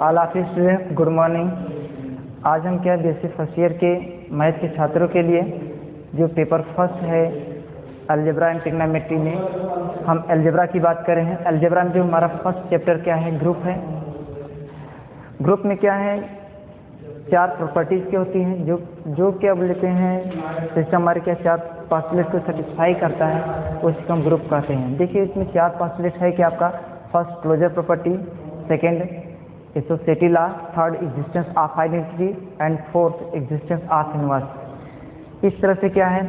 All of you student, good morning. आज हम क्या बेसिक फर्स्ट ईयर के मैथ के छात्रों के लिए जो पेपर फर्स्ट है अलजेब्रा एंड ट्रिग्नोमेट्री में हम अलजेब्रा की बात कर रहे हैं। अलजेब्रा में जो हमारा फर्स्ट चैप्टर क्या है, ग्रुप है। ग्रुप में क्या है, चार प्रॉपर्टीज की होती हैं जो क्या बोलते हैं, सिस्टम हमारे क्या चार पॉस्टुलेट को सेटिस्फाई करता है, उसको हम ग्रुप कहते हैं। देखिए इसमें चार पॉस्टुलेट है कि आपका first closure property, second associative law, third existence of identity and fourth existence of inverse. इस तरह से क्या है,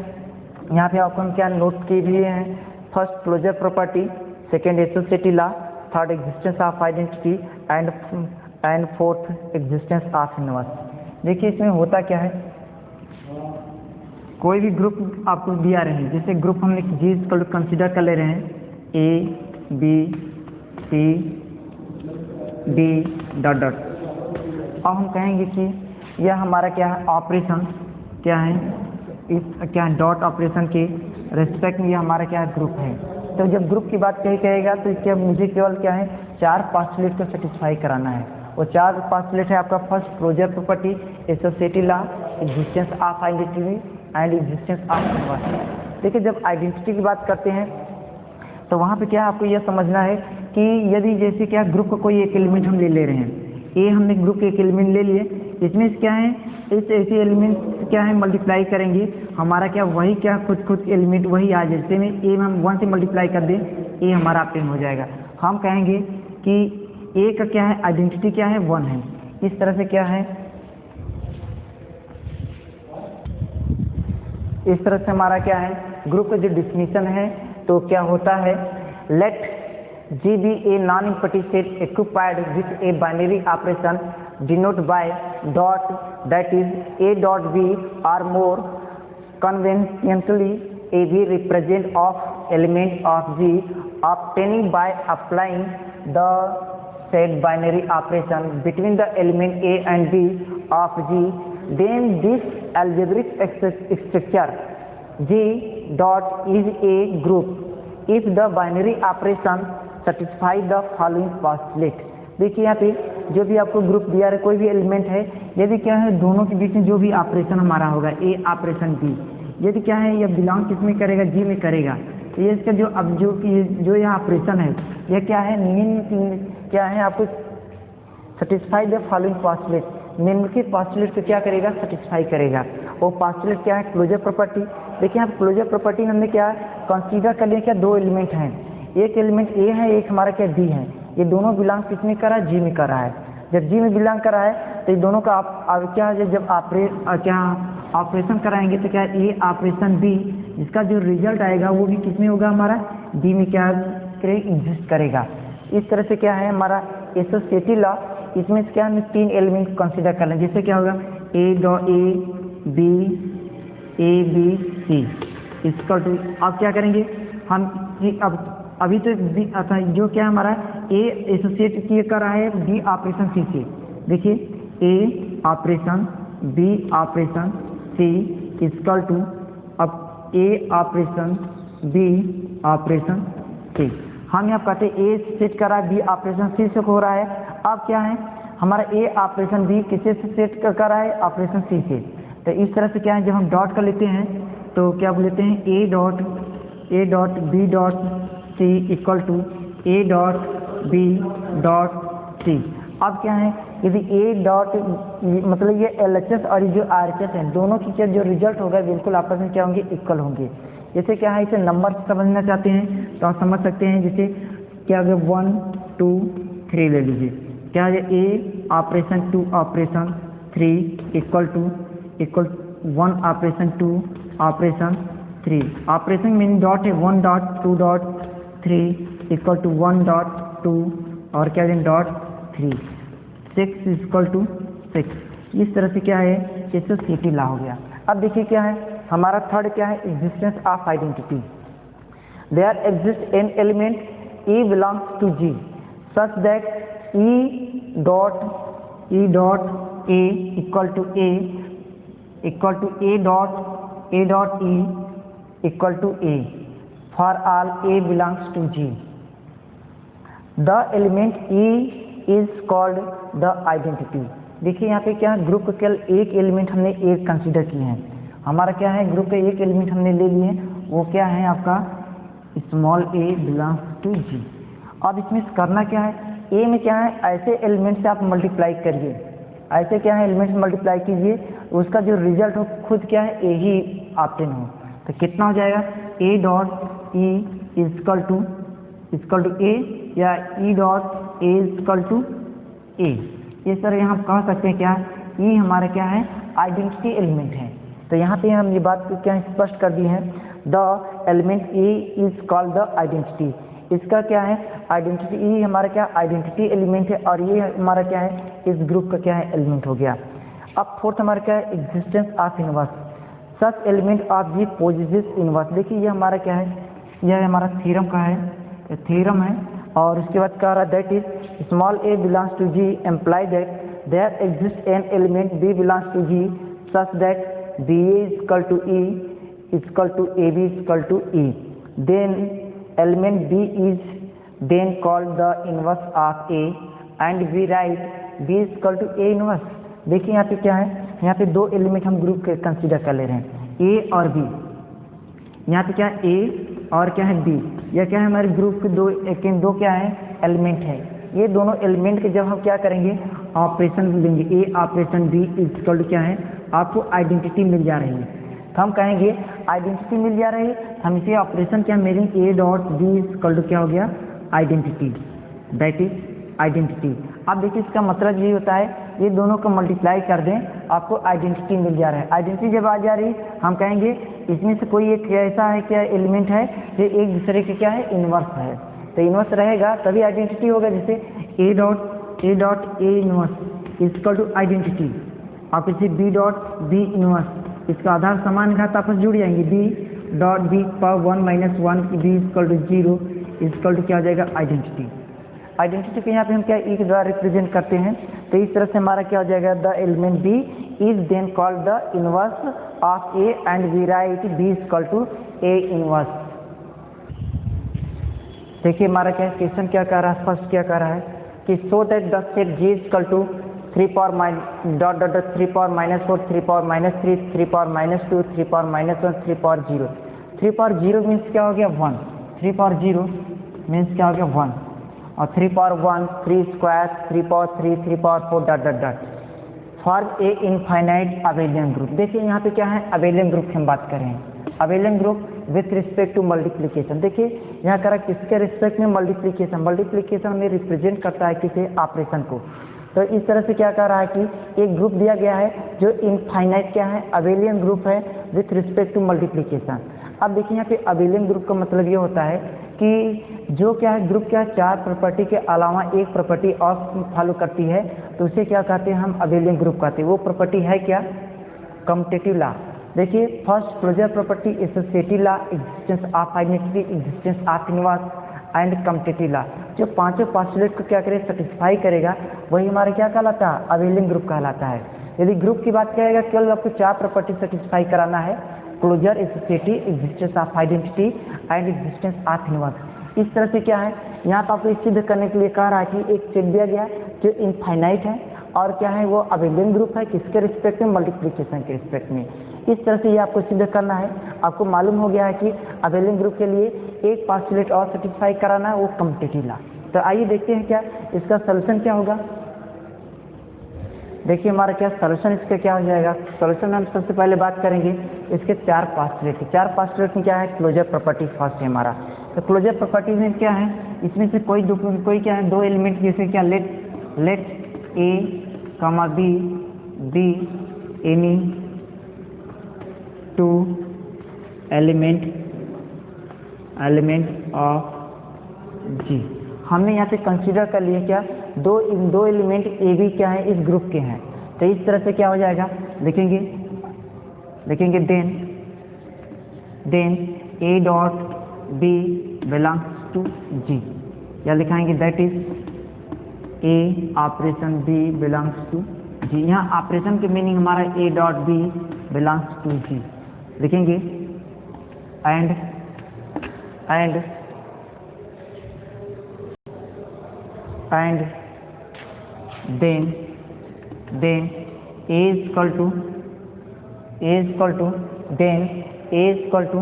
यहाँ पे आपको हम क्या नोट की भी हैं, first closure property, second associative law, third existence of identity and fourth existence of inverse. देखिए इसमें होता क्या है, कोई भी ग्रुप आपको दिया रहे हैं, जैसे ग्रुप हमने जी को कंसिडर कर ले रहे हैं, A B C D dot dot. अब हम कहेंगे कि यह हमारा क्या है, ऑपरेशन क्या है, इस क्या डॉट ऑपरेशन के रेस्पेक्ट में यह हमारा क्या है, ग्रुप है। तो जब ग्रुप की बात कहेगा तो क्या मुझे केवल क्या है, चार पॉस्टुलेट को सेटिस्फाई कराना है। वो चार पॉस्टुलेट है आपका first closure property, associative law, existence of identity and existence of inverse. देखिए जब आइडेंटिटी की बात करते हैं तो वहाँ पे क्या आपको यह समझना है कि यदि जैसे क्या ग्रुप का कोई एक एलिमेंट हम ले रहे हैं, ए हमने ग्रुप के एक एलिमेंट ले लिए, इसमें क्या है, इस ऐसे एलिमेंट क्या है मल्टीप्लाई करेंगे, हमारा क्या वही क्या खुद एलिमेंट वही आ जाए। जैसे में ए हम 1 से मल्टीप्लाई कर दें, ए हमारा प्लेन हो जाएगा। हम कहेंगे कि ए का क्या है, आइडेंटिटी क्या है, 1 है। इस तरह से क्या है, इस तरह से हमारा क्या है, ग्रुप का जो डिफिनीशन है तो क्या होता है, let G be a non empty set occupied with a binary operation denoted by dot, that is a dot b or more conveniently a b represent of element of g obtaining by applying the said binary operation between the element a and b of g, then this algebraic structure g dot is a group if the binary operation satisfy the following postulate। देखिए यहाँ पे जो भी आपको group दिया है, कोई भी एलिमेंट है, यदि क्या है दोनों के बीच में जो भी ऑपरेशन हमारा होगा, ए ऑपरेशन बी, यदि क्या है यह बिलोंग किस में करेगा, जी में करेगा, तो ये इसका जो अब जो यह ऑपरेशन है यह क्या है, क्या है आपको सेटिस्फाई द फॉलोइंग पॉस्टुलेट, निम्नलिखित पॉस्टुलेट को क्या करेगा, सेटिस्फाई करेगा। वो पॉस्टुलेट क्या है, क्लोजर प्रॉपर्टी। देखिए यहाँ क्लोजर प्रॉपर्टी हमने क्या कंसीडर कर लिया, क्या दो एलिमेंट हैं, एक एलिमेंट ए है, एक हमारा क्या डी है, ये दोनों बिलोंग किस में कर रहा है, जी में कर रहा है। जब जी में बिलोंग कर रहा है तो ये दोनों का आप क्या है, जब ऑपरेशन कराएंगे तो क्या ए ऑपरेशन बी, जिसका जो रिजल्ट आएगा वो भी किस में होगा, हमारा डी में क्या एग्जिस्ट करेगा। इस तरह से क्या है हमारा एसोसिएटिव लॉ, इसमें क्या हम 3 एलिमेंट कंसिडर कर लें, जैसे क्या होगा ए बी सी इसका टू। अब क्या करेंगे हम, अब अभी तो जो क्या हमारा ए एसोसिएट किए कर रहा है बी ऑपरेशन सी से। देखिए A operation B operation C equal to, अब A operation B operation C. हम यहाँ कहते हैं ए सेट कर रहा है बी ऑपरेशन सी से हो रहा है। अब क्या है हमारा ए ऑपरेशन बी किससे सेट कर रहा है, ऑपरेशन सी से। तो इस तरह से क्या है, जब हम डॉट कर लेते हैं तो क्या बोल लेते हैं, A dot B dot C equal to A dot B dot सी। अब क्या है, यदि ए डॉट मतलब ये LHS और ये जो RHS है, दोनों की जो रिजल्ट होगा बिल्कुल आपस में क्या होंगे, इक्वल होंगे। जैसे क्या है, इसे नंबर समझना चाहते हैं तो आप समझ सकते हैं, जैसे क्या होगा 1 2 3 ले लीजिए, क्या है a operation 2 operation 3 equal 1 operation 2 operation 3। Operation mean dot है 1 dot 2 dot 3 equal to 1 dot 2 और क्या है डॉट 3, 6 इक्वल टू 6। इस तरह से क्या है, एसोसिएटिव लॉ हो गया। अब देखिए क्या है हमारा थर्ड क्या है, existence of identity. There exist an element E belongs to G such that E dot A equal to A dot E equal to A for all a belongs to G. The element E is called the identity. देखिए यहाँ पे क्या group का केवल एक element हमने एक consider किए हैं। हमारा क्या है, ग्रुप का एक एलिमेंट हमने ले लिए हैं, वो क्या है आपका small a belongs to G। अब इसमें करना क्या है, ए में क्या है, ऐसे एलिमेंट से आप मल्टीप्लाई करिए, ऐसे क्या है एलिमेंट मल्टीप्लाई कीजिए, उसका जो रिजल्ट हो खुद क्या है ए ही ऑप्टेन हो। तो कितना हो जाएगा, A dot E equal to A या E dot A equal to A. ये सर यहाँ कह सकते हैं क्या, ई हमारा क्या है आइडेंटिटी एलिमेंट है। तो यहाँ पे हम ये बात को क्या स्पष्ट कर दी है, the element A is called the identity. इसका क्या है आइडेंटिटी, ई हमारा क्या आइडेंटिटी एलिमेंट है और ये हमारा क्या है इस ग्रुप का क्या है एलिमेंट हो गया। अब फोर्थ हमारा क्या है, existence of inverse, such element of G possesses inverse. देखिए ये हमारा क्या है, यह हमारा थ्योरम का है, थ्योरम है। और उसके बाद कह रहा है that is small a belongs to G implies that there exist an element B belongs to G such that BA equal to E equal to AB equal to E, then element B is then called the inverse of A and we write B is equal to A inverse। देखिए यहाँ पे क्या है, यहाँ पे दो element हम group के कंसीडर कर ले रहे हैं, A और B। यहाँ पे क्या है A और क्या है B, यह क्या है हमारे ग्रुप के दो क्या है एलिमेंट है। ये दोनों एलिमेंट के जब हम क्या करेंगे ऑपरेशन लेंगे, A operation B is equal to क्या है आपको आइडेंटिटी मिल जा रही है। तो हम कहेंगे आइडेंटिटी मिल जा रही है, हम इसे ऑपरेशन क्या मेरे A dot B equal to क्या हो गया आइडेंटिटी, दैट इज आइडेंटिटी। अब देखिए इसका मतलब ये होता है ये दोनों को मल्टीप्लाई कर दें आपको आइडेंटिटी मिल जा रहा है। आइडेंटिटी जब आ जा रही हम कहेंगे इसमें से कोई एक ऐसा है क्या एलिमेंट है जो एक दूसरे के क्या है इन्वर्स है। तो इन्वर्स रहेगा तभी आइडेंटिटी होगा, जैसे A dot A inverse equal to identity. आप इसे बी डॉट बी इन्वर्स, इसका आधार समान घात आपस जुड़ जाएंगे, B dot B power 1 minus 1 B equal to 0 equal to क्या हो जाएगा आइडेंटिटी। आइडेंटिटी को यहाँ पे हम क्या ई के द्वारा रिप्रेजेंट करते हैं। तो इस तरह से हमारा क्या हो जाएगा, the element B is then called the inverse of A and we write B equal to A inverse. देखिए हमारा क्या क्वेश्चन क्या कर रहा है, फर्स्ट क्या कर रहा है कि so that the set G equal to 3 power minus dot dot 3 power minus 4 3 power minus 3 3 power minus 2 3 power minus 1 3 power 0। 3 power 0 means क्या हो गया 1, 3 पावर 0 मीन्स क्या हो गया 1 और 3 power 1 3 square 3 power 3 3 power 4 dot dot dot form a infinite abelian group. देखिए यहाँ पे क्या है अबेलियन ग्रुप की हम बात कर रहे हैं, abelian group with respect to multiplication. देखिए यहाँ करा किसके रिस्पेक्ट में मल्टीप्लिकेशन, मल्टीप्लिकेशन में रिप्रेजेंट करता है किसी ऑपरेशन को। तो इस तरह से क्या कह रहा है कि एक ग्रुप दिया गया है जो इनफाइनाइट क्या है अबेलियन ग्रुप है विथ रिस्पेक्ट टू मल्टीप्लिकेशन। अब देखिए यहाँ पे अबेलियन ग्रुप का मतलब ये होता है कि जो क्या है ग्रुप क्या चार प्रॉपर्टी के अलावा एक प्रॉपर्टी और फॉलो करती है तो उसे क्या कहते हैं हम अबेलियन ग्रुप कहते हैं। वो प्रॉपर्टी है क्या कम्यूटेटिव लॉ। देखिए first closure property associative law, existence of identity, existence of inverse and commutative law. जो पांचों पोस्टुलेट को क्या करे सेटिस्फाई करेगा वही हमारा क्या कहलाता है अबेलियन ग्रुप कहलाता है। यदि ग्रुप की बात करेगा केवल आपको चार प्रॉपर्टी सेटिस्फाई कराना है, closure, associative, existence of identity and existence of inverse. इस तरह से क्या है यहाँ पर आपको सिद्ध करने के लिए कह रहा है कि एक सेट दिया गया जो इनफाइनाइट है और क्या है वो अबेलियन ग्रुप है किसके रिस्पेक्ट में मल्टीप्लिकेशन के रिस्पेक्ट में। इस तरह से ये आपको सिद्ध करना है। आपको मालूम हो गया है कि अबेलियन ग्रुप के लिए एक पोस्टुलेट और सेटिस्फाई कराना है वो कम्यूटेटिव लॉ। तो आइए देखते हैं क्या इसका सॉल्यूशन क्या होगा। देखिए हमारा क्या सॉल्यूशन इसका क्या हो जाएगा। सॉल्यूशन हम सबसे पहले बात करेंगे इसके चार पोस्टुलेट। चार पोस्टुलेट में क्या है क्लोजर प्रॉपर्टी फर्स्ट है हमारा। तो क्लोजर प्रॉपर्टी में क्या है इसमें से कोई क्या है दो एलिमेंट जैसे क्या let a comma b any two element of G. हमने यहाँ पे कंसीडर कर लिया क्या दो एलिमेंट ए बी क्या है इस ग्रुप के हैं। तो इस तरह से क्या हो जाएगा लिखेंगे then a dot B belongs to G, या लिखाएंगे that is a operation b belongs to G. यहाँ ऑपरेशन के मीनिंग हमारा a dot B belongs to G लिखेंगे and then A is equal to then A is equal to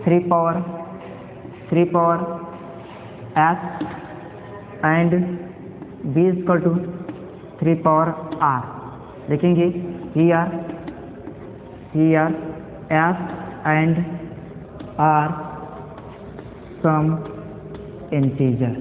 3 power S and B is equal to 3 power R. देखेंगे here S and R some integer.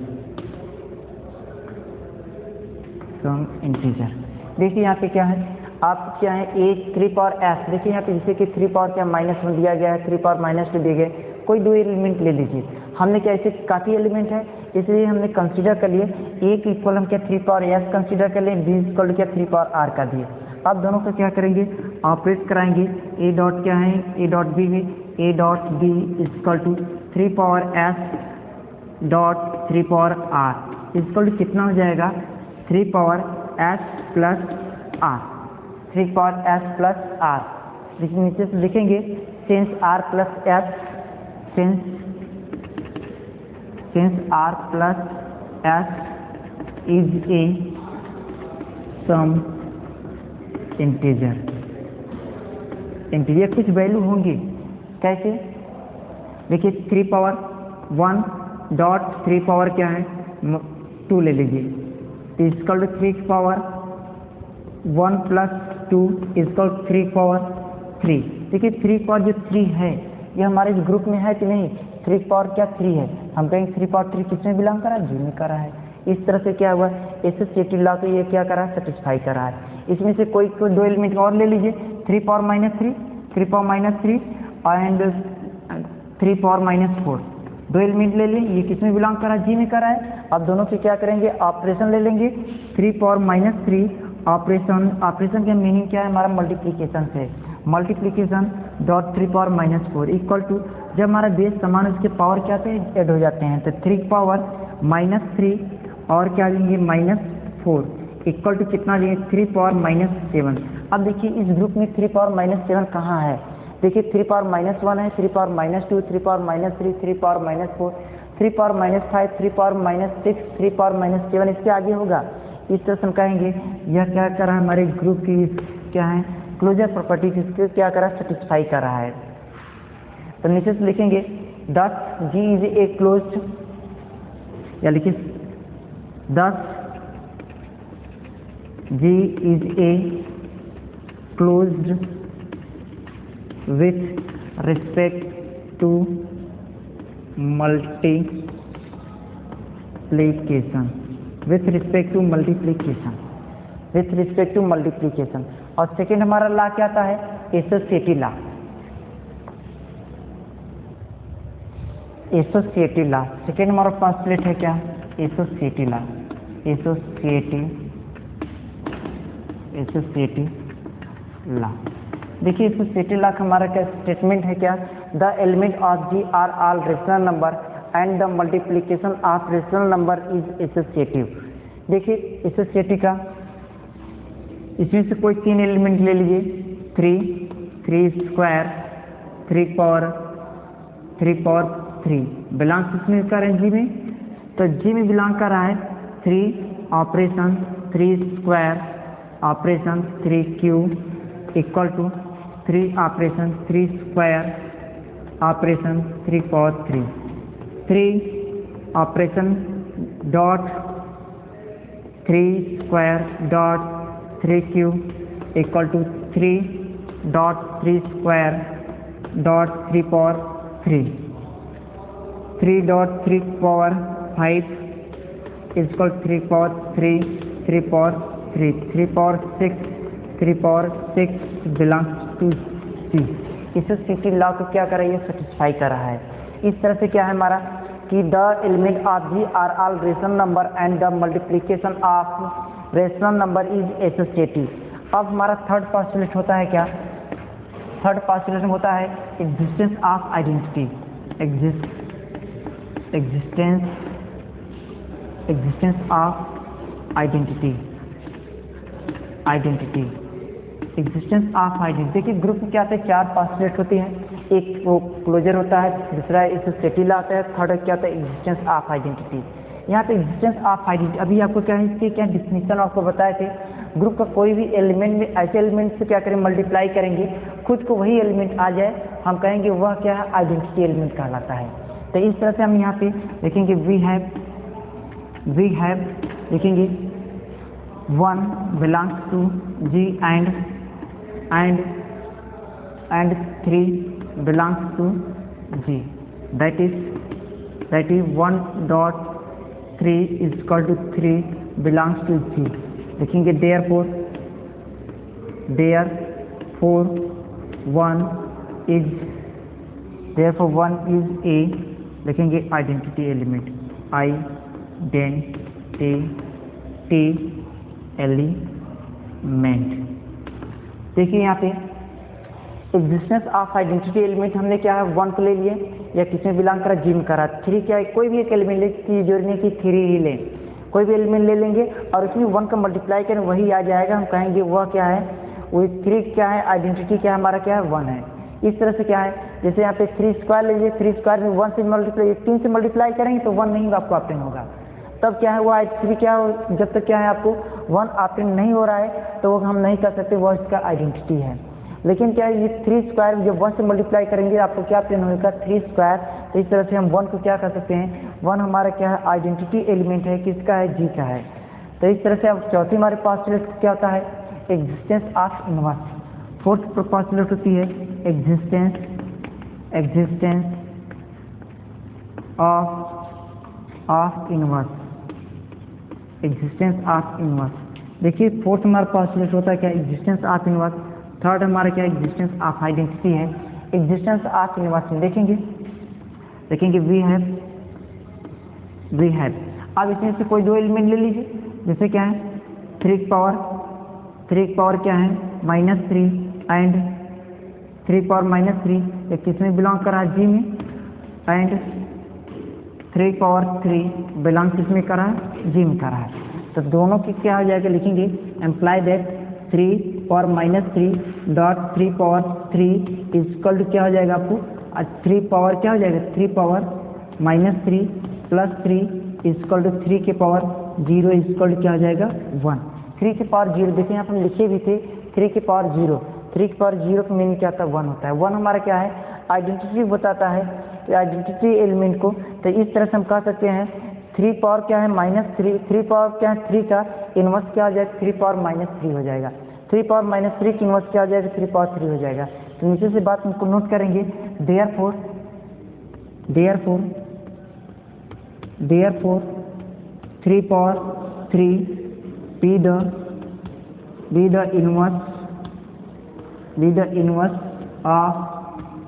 देखिए यहाँ पे क्या है, आप क्या है A 3 पावर S, देखिए यहाँ पे जैसे कि 3 पावर क्या -1 दिया गया है, 3 पावर -2 दिए गए, कोई दो एलिमेंट ले लीजिए। हमने क्या ऐसे काफ़ी एलिमेंट है इसलिए हमने कंसीडर कर लिए A की इक्वल हम क्या 3 पावर S कंसीडर कर लिए, B इक्वल क्या 3 पावर R का दिए। अब दोनों को क्या करेंगे, ऑपरेट कराएंगे। A डॉट क्या है, A डॉट B है, A dot B equal to 3 power S dot 3 power R equal to कितना हो जाएगा, 3 power S plus R, 3 power S plus R। देखिए नीचे से लिखेंगे since R plus S, since R plus S is a some integer कुछ value होंगे। कैसे, देखिए 3 पावर 1 डॉट 3 पावर क्या है 2 ले लीजिए, equal to 3 power 1 plus 2 equal 3 power 3। देखिए 3 पावर जो 3 है ये हमारे इस ग्रुप में है कि नहीं, 3 पावर क्या 3 है, हम कहेंगे 3 पावर 3 किसमें बिलोंग करा है, जी में करा है। इस तरह से क्या हुआ, एसोसिएटिव लॉ को ये क्या करा है, सेटिस्फाई करा है। इसमें से कोई दो एलिमेंट और ले लीजिए, 3 पावर -3 एंड 3 पावर -4, दो एलिमेंट ले लें, ये किसमें बिलोंग करा है, जी में करा है। अब दोनों के क्या करेंगे, ऑपरेशन ले लेंगे। 3 पावर -3 ऑपरेशन का मीनिंग क्या है, हमारा मल्टीप्लीकेशन से, multiplication dot 3 power -4 equal to, जब हमारा बेस समान उसके पावर क्या थे ऐड हो जाते हैं, तो 3 पावर -3 और क्या लेंगे -4 इक्वल टू कितना लेंगे, 3 पावर -7। अब देखिए इस ग्रुप में 3 पावर -7 कहाँ है, देखिए 3 पावर -1 है, 3 power -2, 3 power -3, 3 power -4, 3 power -5, 3 power -6, 3 power -7 इसके आगे होगा। इस तरह से हम कहेंगे यह क्या कर रहा है, हमारे ग्रुप की क्या है क्लोजर प्रॉपर्टी इसके क्या कर रहा है, सेटिस्फाई कर रहा है। तो नीचे से लिखेंगे दस G इज ए क्लोज्ड, या लिखिए 10 G is a closed with respect to multiplication, और सेकेंड हमारा लॉ क्या आता है, एसोसिएटिव लॉ। सेकेंड हमारा पोस्टुलेट है क्या, एसोसिएटिव लॉ। देखिए एसोसिएटिव लॉ का हमारा क्या स्टेटमेंट है, क्या, the element of G are all rational number and the multiplication of rational number is associative. देखिए एसोसिएटिव का, इसमें से कोई 3 एलिमेंट ले लीजिए, 3 स्क्वायर 3 पावर 3 बिलोंग्स इसमें कर रहे हैं जी में, तो जी में बिलोंग कर रहा है 3 operation 3 square operation 3 cube equal to 3 operation 3 square operation 3 power 3 operation dot 3 square dot 3 cube equal to 3 dot 3 square dot 3 power 3 dot 3 power 5 equal 3 power 3 power 3 power 6 belongs to C. Associative law को क्या कर रहा है, ये satisfy कर रहा है। इस तरह से क्या है हमारा कि the element of G are all rational number and the multiplication of rational number is associative. अब हमारा थर्ड पोस्टुलेट होता है क्या, थर्ड पोस्टुलेट होता है existence of identity, existence of identity, existence of identity. देखिए ग्रुप में क्या होता है, 4 पोस्टुलेट होते हैं, एक वो क्लोजर होता है, दूसरा एसोसिएटिव लॉ आता है, थर्ड क्या होता है एग्जिस्टेंस ऑफ आइडेंटिटी। यहाँ पे एग्जिस्टेंस ऑफ आइडेंटिटी, अभी आपको क्या है इसके क्या डिफिनीशन आपको बताए थे, ग्रुप का कोई भी एलिमेंट में ऐसे एलिमेंट से क्या करें मल्टीप्लाई करेंगे, खुद को वही एलिमेंट आ जाए, हम कहेंगे वह क्या है आइडेंटिटी एलिमेंट कहलाता है। तो इस तरह से हम यहाँ पे देखेंगे वी हैव लिखेंगे 1 belongs to G and 3 belongs to G, that is 1.3 is equal to 3 belongs to G, लिखेंगे therefore 1 is a, लिखेंगे आइडेंटिटी एलिमेंट एलिमेंट। देखिए यहाँ पे एग्जिस्टेंस ऑफ आइडेंटिटी एलिमेंट हमने क्या है 1 को ले लिए, या किसमें बिलोंग करा G में करा, 3 क्या है कोई भी एक एलिमेंट ले की जरूरी नहीं कि 3 ही लें, कोई भी एलिमेंट ले लेंगे और उसमें 1 का मल्टीप्लाई करें वही आ जाएगा, हम कहेंगे वह क्या है, वही 3 क्या है आइडेंटिटी क्या है हमारा क्या है 1 है। इस तरह से क्या है जैसे यहाँ पे 3 स्क्वायर ले लीजिए, 3 स्क्वायर में 1 से मल्टीप्लाई 3 से मल्टीप्लाई करेंगे तो 1 नहीं आपको ऑप्टेन होगा, तब क्या है वो 3 क्या हो, जब तक क्या है आपको 1 ऑप्टेन नहीं हो रहा है तो वो हम नहीं कर सकते वह इसका आइडेंटिटी है। लेकिन क्या है ये 3 स्क्वायर जब 1 से मल्टीप्लाई करेंगे आपको क्या ऑप्टेन होगा 3 स्क्वायर, तो इस तरह से हम 1 को क्या कर सकते हैं 1 हमारा क्या है आइडेंटिटी एलिमेंट है, किसका है G का है। तो इस तरह से अब चौथी हमारे पास क्या होता है existence of inverse, fourth proportional होती है existence of inverse, existence of inverse. देखिए फोर्थ हमारा पास होता है क्या एग्जिस्टेंस ऑफ इनवर्स, थर्ड हमारा क्या एग्जिस्टेंस ऑफ आइडेंटिटी है। एग्जिस्टेंस ऑफ इनवर्स में देखेंगे वी हैव, अब इसमें से कोई दो एलिमेंट ले लीजिए, जैसे क्या है 3 पावर क्या है -3 एंड 3 पावर -3 एक किसमें बिलोंग करा G में, एंड 3 पावर 3 बिलोंग किसमें करा G में करा है। तो दोनों की क्या हो जाएगा लिखेंगे implies that 3 power -3 dot 3 power 3 equal to क्या हो जाएगा आपको 3 पावर क्या हो जाएगा 3 पावर -3 प्लस 3 इक्वल टू 3 के पावर 0 इक्वल टू क्या हो जाएगा 1। 3 के पावर 0 देखिए यहाँ पर हम लिखे भी थे 3 के पावर 0, 3 के पावर 0 का मीनिंग क्या होता है 1 होता है। 1 हमारा क्या है आइडेंटिटी बताता है, आइडेंटिटी एलिमेंट को। तो इस तरह से हम कह सकते हैं 3 पावर क्या है -3, 3 पावर क्या है 3 का इनवर्स क्या हो जाएगा 3 पावर -3 हो जाएगा, 3 पावर -3 की इनवर्स क्या हो जाएगा 3 पावर 3 हो जाएगा। तो नीचे से बात हमको नोट करेंगे therefore 3 power 3 be the inverse of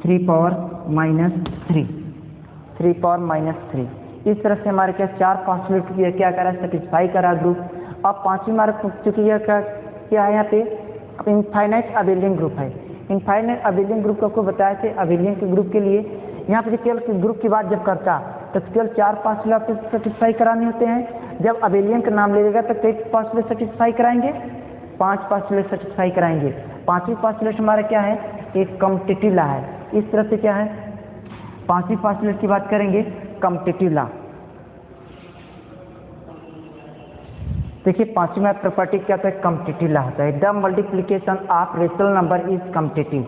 3 power -3, 3 power -3। इस तरह से हमारे क्या 4 पॉसिबिलिटी क्या करा सेटिस्फाई करा ग्रुप। अब पांचवी हमारे चूंकि यह क्या है यहाँ पे इनफाइनाइट अबेलियन ग्रुप है। इनफाइनाइट अबेलियन ग्रुप आपको बताया थे अबेलियन के ग्रुप के लिए यहाँ पे केवल ग्रुप की बात जब करता तो केवल 4 पॉसिबिलिटी सेटिस्फाई कराने होते हैं। जब अबेलियन का नाम लेगा तो कई पॉसिबिलिटी सेटिस्फाई कराएंगे 5 पॉसिबिलिटी सेटिस्फाई कराएंगे। पांचवी पॉसिबिलिटी हमारा क्या है एक कम्पिटिटिव लॉ है। इस तरह से क्या है पांचवी पॉसिबिलिटी की बात करेंगे कम्पिटिटिव लॉ। देखिए पांचवी में प्रॉपर्टी क्या होता है कम्पिटिटिव लॉ होता है the multiplication of rational number is competitive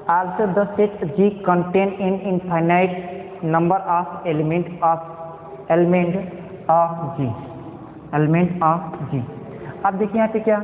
also the set G contain in infinite number of element of G। अब देखिए यहाँ पे क्या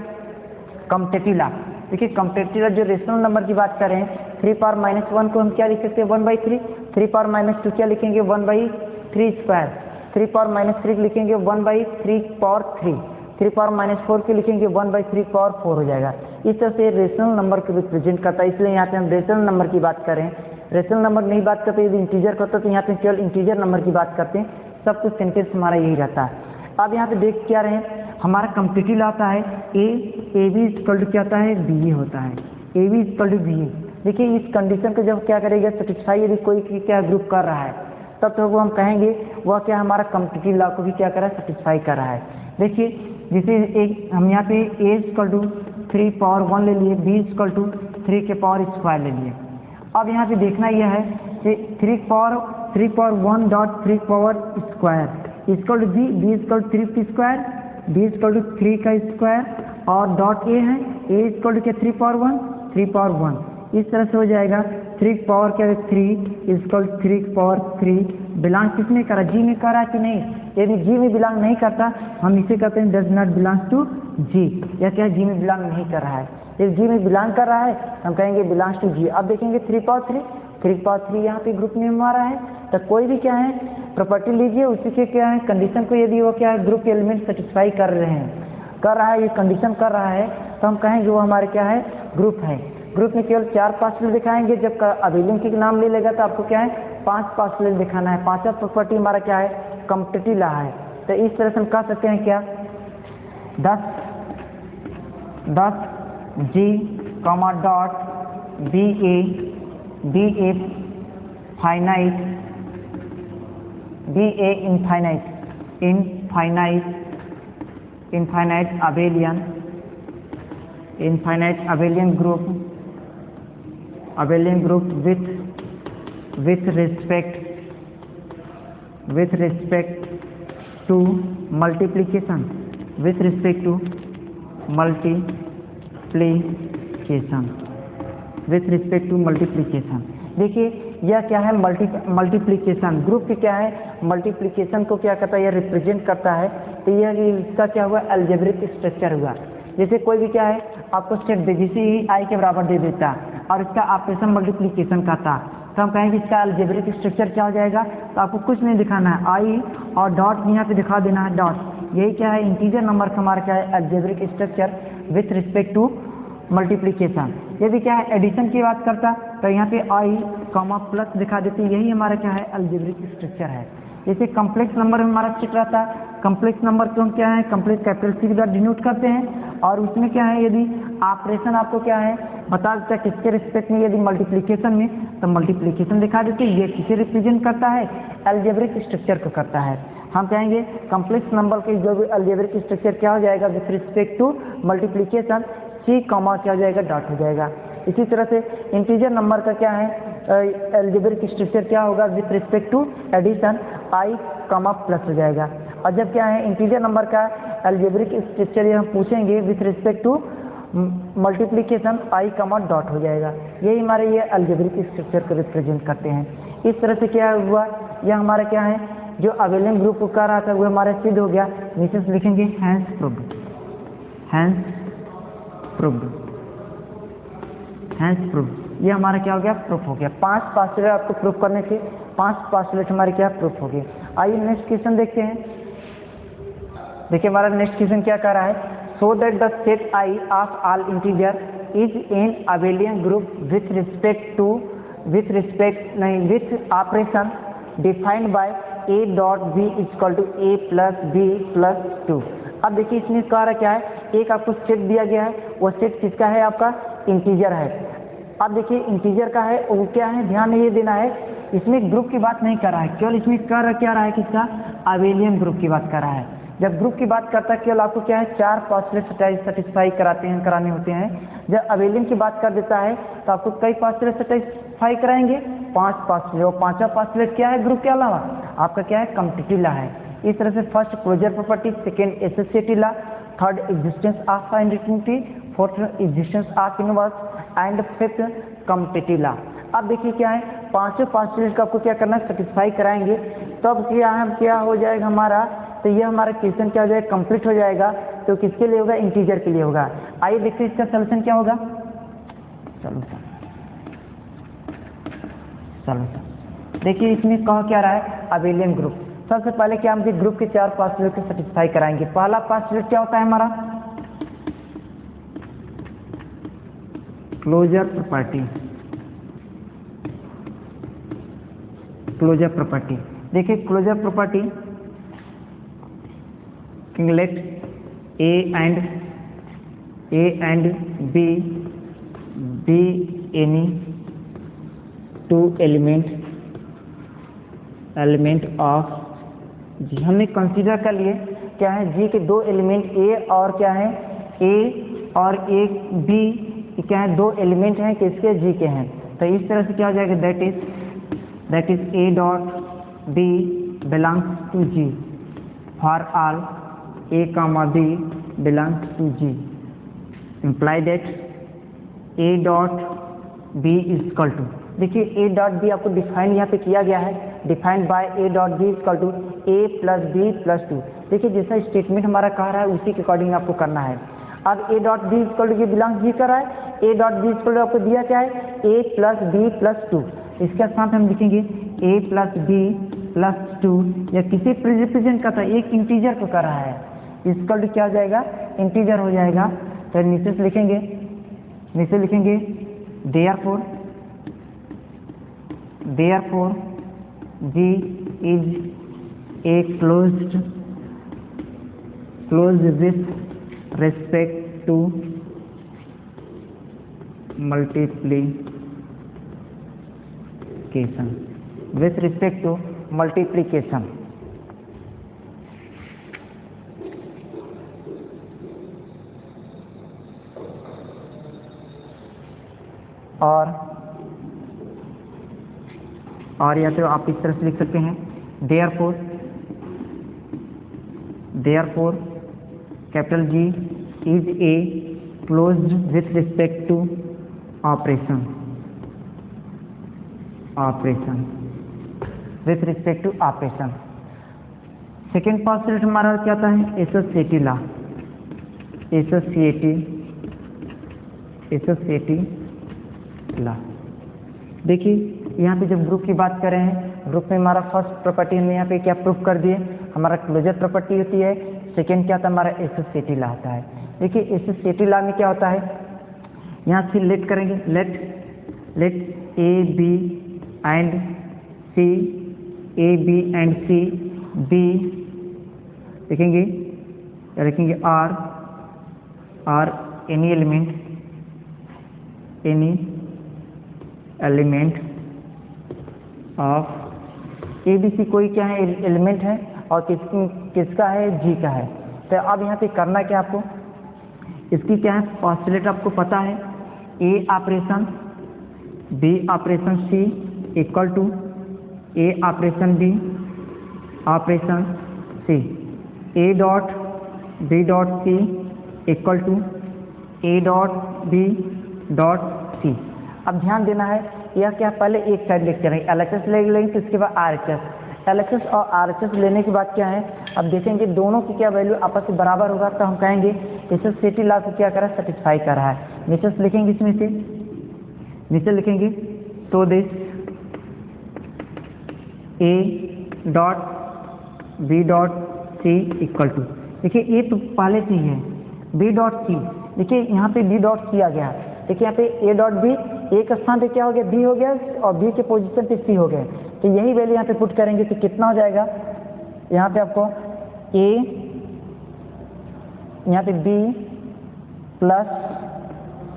कम्पिटिटिव लॉ। देखिए कम्पिटिटिव लॉ जो रेशनल नंबर की बात कर रहे हैं 3 पावर -1 को हम क्या लिख सकते हैं 1/3, 3 पावर -2 क्या लिखेंगे 1/3 स्क्वायर, 3 पावर -3 लिखेंगे 1/3 पावर 3, 3 पावर -4 के लिखेंगे 1/3 पावर 4 हो जाएगा। इस तरह से रेशनल नंबर को रिप्रेजेंट करता है, इसलिए यहाँ पे हम रेशनल नंबर की बात करें। रेशनल नंबर नहीं बात करते यदि इंटीजर करते तो यहाँ पे केवल इंटीजर नंबर की बात करते हैं। सब कुछ सेंटेंस हमारा यही रहता है। अब यहाँ पे देख क्या रहे हैं हमारा कम्पिटिटिव लॉ आता है ए बी इक्वल टू क्या होता है बी ए होता है, a b equal to b a. देखिए इस कंडीशन को जब क्या करेगा सेटिस्फाई यदि कोई क्या ग्रुप कर रहा है तब तो वो हम कहेंगे वह क्या हमारा कम्पिटिटिव लॉ को भी क्या कर रहा है सेटिस्फाई कर रहा है। देखिए जैसे एक हम यहाँ पे ए इक्वल टू 3 पावर 1 ले लिए, बी इक्वल टू 3 के पावर स्क्वायर ले लिए। अब यहाँ पे देखना यह है कि 3 power 1 dot 3 power square equal to B equal to 3p², B equal to 3 का स्क्वायर और डॉट ए है, ए इक्वल टू क्या 3 पावर 1, इस तरह से हो जाएगा 3 पावर क्या 3 इक्वल 3 पावर 3 बिलोंग किसमें कर रहा है, जी में कर रहा है कि नहीं। यदि जी में बिलोंग नहीं करता हम इसे कहते हैं does not belong to G, या क्या जी में बिलोंग नहीं कर रहा है। यदि जी में बिलोंग कर रहा है हम कहेंगे बिलोंग्स टू जी। अब देखेंगे 3 पावर 3 यहाँ पे ग्रुप में हमारा है, तो कोई भी क्या है प्रॉपर्टी लीजिए, उसी के क्या है कंडीशन को यदि वो क्या है ग्रुप के एलिमेंट सेटिस्फाई कर रहा है, ये कंडीशन कर रहा है, तो हम कहेंगे वो हमारे क्या है ग्रुप है। ग्रुप में केवल 4 पास्टुलेट दिखाएंगे, जब अबेलियन के नाम ले लेगा तो आपको क्या है 5 पास्टुलेट दिखाना है। पांचवा प्रॉपर्टी हमारा क्या है कम्पिटिटिव लॉ है। तो इस तरह से हम कह सकते हैं क्या 10 G comma dot b a finite infinite abelian group with respect to multiplication, देखिए यह क्या है मल्टीप्लिकेशन। ग्रुप की क्या है मल्टीप्लिकेशन को क्या करता है, यह रिप्रेजेंट करता है। तो यह इसका क्या हुआ अलजेब्रिक स्ट्रक्चर हुआ। जैसे कोई भी क्या है आपको स्टेट दे, जैसे ही आई के बराबर दे देता और इसका ऑपरेशन मल्टीप्लिकेशन का था, तो हम कहेंगे इसका अलजेब्रिक स्ट्रक्चर क्या हो जाएगा। तो आपको कुछ नहीं दिखाना है, आई और डॉट यहाँ पे दिखा देना है डॉट। यही क्या है इंटीजर नंबर का हमारा क्या है algebraic structure with respect to multiplication. यदि क्या है एडिशन की बात करता तो यहाँ पे आई कॉमा प्लस दिखा देती, यही हमारा क्या है अलजेब्रिक स्ट्रक्चर है। जैसे कम्प्लेक्स नंबर में हमारा सेट रहता है, कम्प्लेक्स नंबर को हम क्या है कम्प्लेक्स कैपिटल सी के द्वारा डिनोट करते हैं। और उसमें क्या है यदि ऑपरेशन आपको क्या है बता देता है किसके रिस्पेक्ट में, यदि मल्टीप्लिकेशन में तो मल्टीप्लिकेशन दिखा देते हैं। ये किसे रिप्रेजेंट करता है अलजेब्रिक स्ट्रक्चर को करता है। हम कहेंगे कम्प्लेक्स नंबर के जो भी अलजेब्रिक स्ट्रक्चर क्या हो जाएगा with respect to multiplication C comma क्या हो जाएगा डॉट हो जाएगा। इसी तरह से इंटीजर नंबर का क्या है अलजेब्रिक स्ट्रक्चर क्या होगा with respect to addition I comma plus हो जाएगा। और जब क्या है इंटीजर नंबर का अलजेब्रिक स्ट्रक्चर ये हम पूछेंगे with respect to multiplication I comma dot हो जाएगा। यही हमारे ये अलजेब्रिक स्ट्रक्चर को रिप्रेजेंट करते हैं। इस तरह से क्या हुआ यह हमारा क्या है जो अबेलियन ग्रुप कर रहा था वो हमारा सिद्ध हो गया। नीचे से लिखेंगे हैंस प्रूव्ड। ये हमारा क्या हो गया प्रूफ हो गया। 5 पास्टुलेट आपको प्रूफ करने थे, 5 पास्टुलेट हमारे क्या प्रूफ हो गए। आइए नेक्स्ट क्वेश्चन देखते हैं। देखिए हमारा नेक्स्ट क्वेश्चन क्या कर रहा है, so that the set I of all integer is an abelian group with operation defined by A dot B equal to A plus B plus 2। अब देखिए इसमें कह रहा क्या है, एक आपको सेट दिया गया है, वो सेट किसका है आपका इंटीजर है। अब देखिए इंटीजर का है वो क्या है ध्यान ये देना है, इसमें ग्रुप की बात नहीं कर रहा है, केवल इसमें कर क्या रहा है किसका अबेलियन ग्रुप की बात कर रहा है। जब ग्रुप की बात करता है केवल आपको क्या है 4 पास्टुलेट सेटिस्फाई कराने होते हैं। जब अबेलियन की बात कर देता है तो आपको कई पास्टुलेट सेटिस्फाई कराएंगे 5 पास्टुलेट। और 5वां पास्टुलेट क्या है ग्रुप के अलावा आपका क्या है कम्पिटिटिव लॉ है। इस तरह से first closure property, second associative law, third existence of identity, fourth existence of inverse and fifth competitive law. अब देखिए क्या है 5 पास्टुलेट का आपको क्या करना है सेटिस्फाई कराएंगे, तब क्या हो जाएगा हमारा, तो ये हमारा क्वेश्चन क्या हो जाएगा कंप्लीट हो जाएगा। तो किसके लिए होगा इंटीजर के लिए होगा। आइए देखते हैं इसका सॉल्यूशन क्या होगा। सॉल्यूशन देखिए इसमें कह क्या रहा है अबेलियन ग्रुप। सबसे पहले क्या हम ग्रुप के 4 पास्टुलेट को सेटिस्फाई कराएंगे। पहला पास्टुलेट क्या होता है हमारा क्लोजर प्रॉपर्टी। देखिए closure property let a and b any 2 element of G. हमने कंसीडर कर लिए क्या है जी के 2 एलिमेंट ए और क्या है ए और एक बी क्या है 2 एलिमेंट हैं किसके जी के हैं। तो इस तरह से क्या हो जाएगा that is A dot B belongs to G. For all a comma b belongs to G, imply that a dot b is equal to, देखिए a dot b आपको डिफाइन यहाँ पे किया गया है, defined by a dot b equal to a plus b plus 2। देखिए जैसा statement हमारा कह रहा है उसी के अकॉर्डिंग आपको करना है। अब a dot b equal to belongs G कर रहा है, a dot b equal to आपको दिया क्या है a प्लस b प्लस 2। इसके साथ हम लिखेंगे a प्लस b प्लस 2, या किसी रिप्रेजेंट करता है एक इंटीजर को कर रहा है, इक्वल टू क्या हो जाएगा इंटीजर हो जाएगा। तो नीचे से लिखेंगे therefore G is a closed with respect to multiplication। और या तो आप इस तरह से लिख सकते हैं therefore capital G is a closed with respect to operation with respect to operation. Second postulate हमारा क्या आता है एसोसिएटिव लॉ। देखिए यहाँ पे जब ग्रुप की बात कर रहे हैं, ग्रुप में हमारा फर्स्ट प्रॉपर्टी हमने यहाँ पे क्या प्रूफ कर दिए, हमारा क्लोजर प्रॉपर्टी होती है। सेकेंड क्या आता है हमारा एसोसिएटिव लॉ आता है। देखिए एसोसिएटिव लॉ में क्या होता है, यहाँ से लेट करेंगे, let a b and c b लिखेंगे are any element of a B c, कोई क्या है एलिमेंट है और किसका है जी का है। तो अब यहाँ पे करना क्या आपको, इसकी क्या है पॉस्टुलेट आपको पता है, a operation B operation C equal to a operation B operation c, a dot B dot C equal to A dot B dot सी। अब ध्यान देना है यह क्या पहले एक साइड लिख करेंगे, LHS ले लेंगे तो इसके बाद RHS, LHS और RHS लेने के बाद क्या है, अब देखेंगे दोनों की क्या वैल्यू आपस में बराबर होगा तो हम कहेंगे एसोसिएटिव लॉ को क्या कर रहा है सेटिस्फाई कर रहा है। नीचे से लिखेंगे, इसमें से नीचे लिखेंगे तो this A dot B dot C equal to, देखिए ये तो पहले से ही है B डॉट C, देखिए यहाँ पे B डॉट C आ गया, देखिए यहाँ पे A डॉट B एक स्थान पे क्या हो गया B हो गया और B के पोजीशन पे C हो गया, तो यही वैल्यू यहाँ पे पुट करेंगे तो कितना हो जाएगा, यहाँ पे आपको A यहाँ पे B plus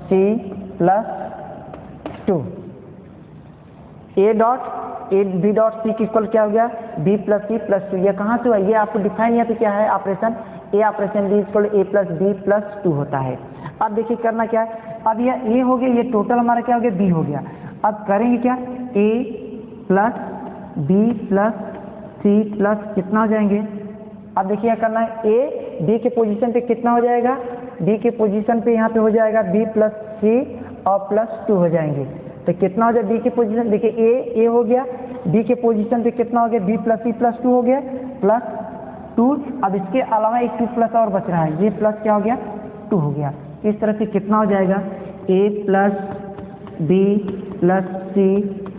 C plus 2, A B dot C की इक्वल क्या हो गया B प्लस C प्लस 2। यह कहाँ से हुआ, ये आपको डिफाइन यहाँ पे क्या है operation A operation B equal A plus B plus 2 होता है। अब देखिए करना क्या है, अब यह A हो गया, ये टोटल हमारा क्या हो गया B हो गया। अब करेंगे क्या A plus B plus C plus कितना हो जाएंगे, अब देखिए क्या करना है A B के पोजीशन पे कितना हो जाएगा, B के पोजीशन पे यहाँ पे हो जाएगा B प्लस C और प्लस 2 हो जाएंगे, तो कितना हो जाए B के पोजीशन, देखिए A हो गया, B के पोजीशन पे कितना हो गया B प्लस C प्लस 2 हो गया प्लस 2। अब इसके अलावा एक 2 प्लस और बच रहा है, ये प्लस क्या हो गया 2 हो गया। इस तरह से कितना हो जाएगा A plus B plus C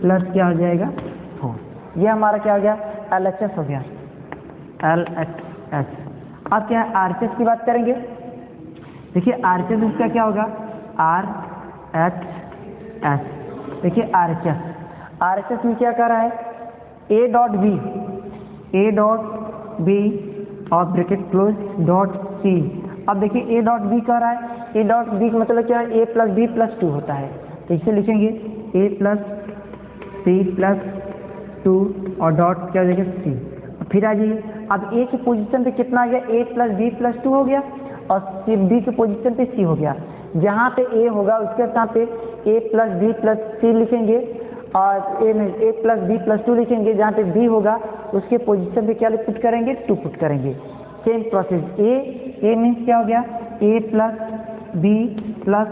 plus क्या हो जाएगा 4। ये हमारा क्या हो गया LHS हो गया LHS। अब क्या है RHS की बात करेंगे, देखिए RHS इसका क्या होगा RHS, देखिए RHS में क्या कर रहा है A डॉट B और ब्रैकेट क्लोज डॉट C। अब देखिए A डॉट B कह रहा है, A डॉट B का मतलब क्या है A प्लस B प्लस 2 होता है, तो इसे लिखेंगे A प्लस C प्लस 2 और डॉट क्या हो जाएगा C। फिर आ जाइए, अब A की पोजीशन पे कितना आ गया A प्लस B प्लस 2 हो गया और B के पोजीशन पे C हो गया। जहाँ पे A होगा उसके साथ पे A plus B plus C लिखेंगे और ए में ए प्लस बी प्लस 2 लिखेंगे, जहाँ पे बी होगा उसके पोजीशन पे क्या पुट करेंगे, 2 पुट करेंगे। सेम प्रोसेस ए मीन्स क्या हो गया, ए प्लस बी प्लस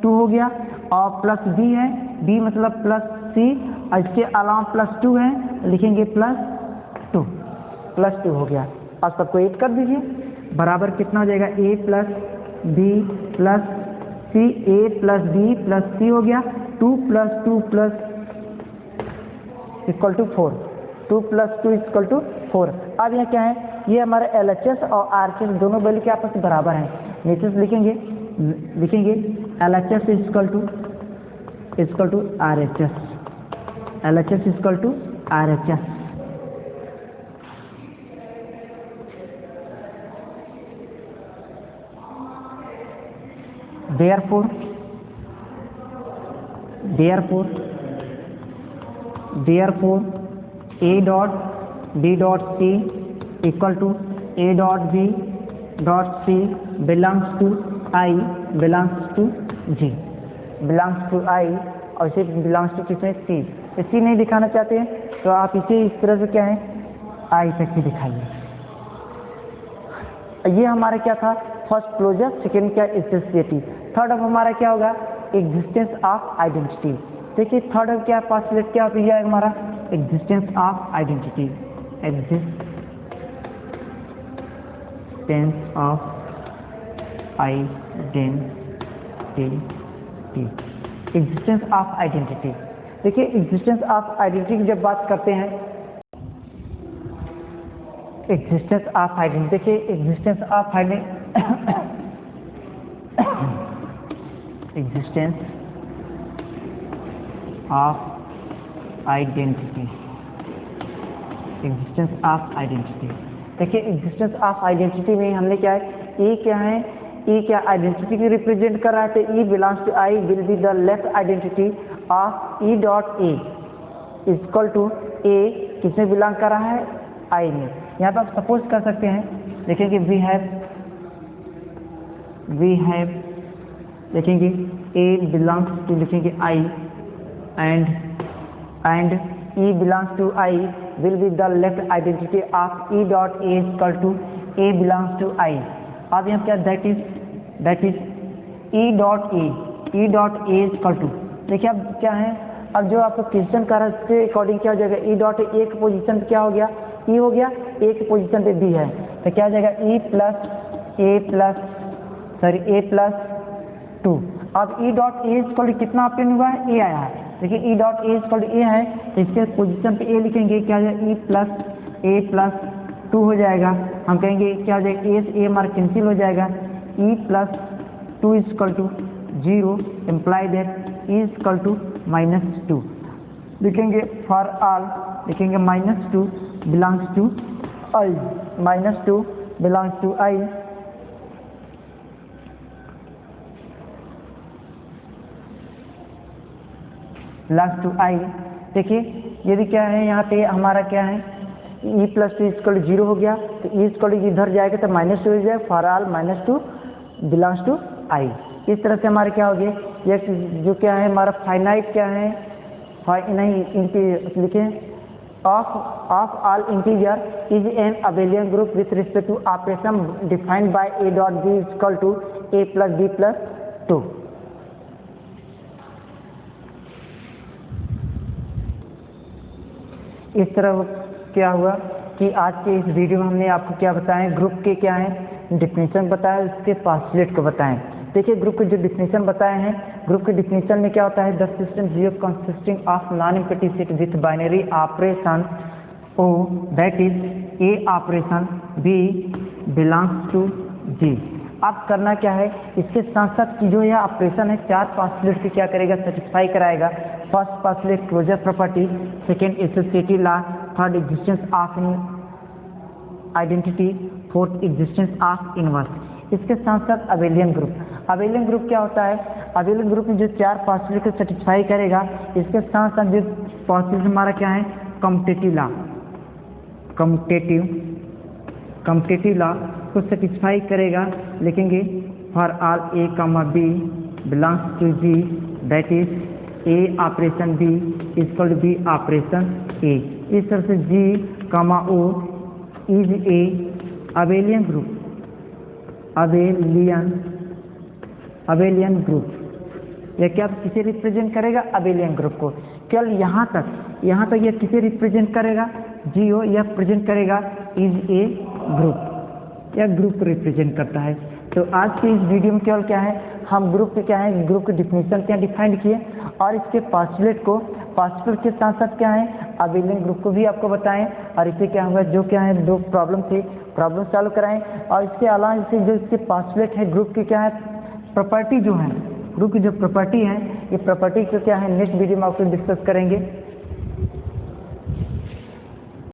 2 हो गया, और प्लस बी है, बी मतलब प्लस सी, और इसके अलावा प्लस 2 है, लिखेंगे प्लस 2 हो गया। और सबको ऐड कर दीजिए, बराबर कितना हो जाएगा, A plus B plus C, A plus B plus C हो गया, 2 plus 2 plus equal to 4, 2 plus 2 equal to 4। अब यह क्या है, ये हमारे LHS और RHS दोनों वैल्यू के आपस में बराबर हैं। नीचे से लिखेंगे LHS equal to RHS, LHS equal to RHS। therefore A dot B dot C equal to A dot B dot C belongs to I और इसे belongs to किसमें, C। C नहीं दिखाना चाहते हैं तो आप इसे इस तरह से क्या है, I तक ही दिखाइए। ये हमारा क्या था, फर्स्ट क्लोजर, सेकेंड क्या, एसोसिएटिव। थर्ड अब हमारा क्या होगा, एग्जिस्टेंस ऑफ आइडेंटिटी। देखिए थर्ड अब क्या पास्टुलेट क्या हो जाएगा हमारा, existence of identity, existence of identity. देखिए एग्जिस्टेंस ऑफ आइडेंटिटी की जब बात करते हैं, एग्जिस्टेंस ऑफ आइडेंटिटी, देखिए एग्जिस्टेंस ऑफ आइडेंटिटी, देखिए एग्जिस्टेंस ऑफ आइडेंटिटी में हमने क्या है, ई क्या है, ई क्या आइडेंटिटी की रिप्रेजेंट कर रहा है, तो e belongs to I will be the left identity of e dot A equal to a किसमें बिलोंग कर रहा है, आई में। यहाँ पर आप सपोज कर सकते हैं, देखेंगे वी हैव लिखेंगे ए बिलोंग्स टू, लिखेंगे I and e belongs to I will be the left identity of e dot A equal to a belongs to I. अब यहाँ क्या, that is e dot A equal to, देखिए अब क्या है, अब जो आपको क्वेश्चन कर रहा है उसके अकॉर्डिंग क्या हो जाएगा, ई डॉट ए की पोजिशन क्या हो गया, ई हो गया, ए की पोजीशन पे बी है, तो क्या हो जाएगा, ए प्लस 2। अब ई डॉट ए इक्वल कितना ऑप्शन हुआ है, ए आया है। देखिए ई डॉट ए इक्वल ए है, तो इसके पोजीशन पे ए लिखेंगे, क्या हो जाएगा, ए प्लस 2 हो जाएगा। हम कहेंगे क्या हो जाएगा, ए से ए हमारा कैंसिल हो जाएगा, E plus 2 equal to 0 implies that E equal to -2। लिखेंगे फॉर ऑल, लिखेंगे -2 belongs to I, -2 belongs to I, belongs to I। देखिए यदि क्या है, यहाँ पे हमारा क्या है, e प्लस 2 इक्वल 0 हो गया, तो e इक्वल इधर जाएगा तो -2 हो जाएगा, for all -2 belongs to I। इस तरह से हमारे क्या हो गया, ये जो क्या है हमारा फाइनाइट क्या है, नहीं इनके लिखे of all integer is an abelian group with respect to operation defined by a dot b is equal to a plus b plus 2। इस तरह क्या हुआ कि आज के इस वीडियो में हमने आपको क्या बताया, ग्रुप के क्या है डिफिनीशन बताया, उसके पास्टुलेट को बताएं। देखिए ग्रुप के जो डिफिनीशन बताए हैं, ग्रुप के डिफिनीशन में क्या होता है, the system zero consisting of non empty set with binary operation o that is a operation b belongs to G. अब करना क्या है, इसके साथ साथ की जो यह ऑपरेशन है 4 पास्टुलेट से क्या करेगा, सेटिस्फाई कराएगा। First postulate closure property, second associative law, third existence of identity, fourth existence of inverse. इसके साथ साथ अबेलियन ग्रुप। अबेलियन ग्रुप क्या होता है, अबेलियन ग्रुप में जो 4 पास्टुलेट को सेटिस्फाई करेगा, इसके साथ साथ जो पास्टुलेट हमारा क्या है, कम्यूटेटिव लॉ, कम्यूटेटिव लॉ को सेटिस्फाई करेगा। लिखेंगे for all a comma b belongs to G that is a operation b equal to b operation a. इस तरह से G comma o is a abelian group, abelian group. यह क्या किसे represent करेगा? अबेलियन ग्रुप को। केवल यहाँ तक यह किसे रिप्रेजेंट करेगा? जीओ यह प्रेजेंट करेगा इज ए ग्रुप, यह ग्रुप को रिप्रेजेंट करता है। तो आज के इस वीडियो में केवल क्या है, हम ग्रुप के क्या है, ग्रुप की डिफिनीशन क्या डिफाइंड किए और इसके पास्टुलेट के साथ साथ क्या है अबेलियन ग्रुप को भी आपको बताएं, और इसे क्या होगा जो क्या है दो प्रॉब्लम सॉल्व कराएं। और इसके अलावा इसे जो इसके पास्टुलेट है ग्रुप की क्या है प्रॉपर्टी जो है, ग्रुप की जो प्रॉपर्टी है, ये प्रॉपर्टी को क्या है नेक्स्ट वीडियो में आपको डिस्कस करेंगे।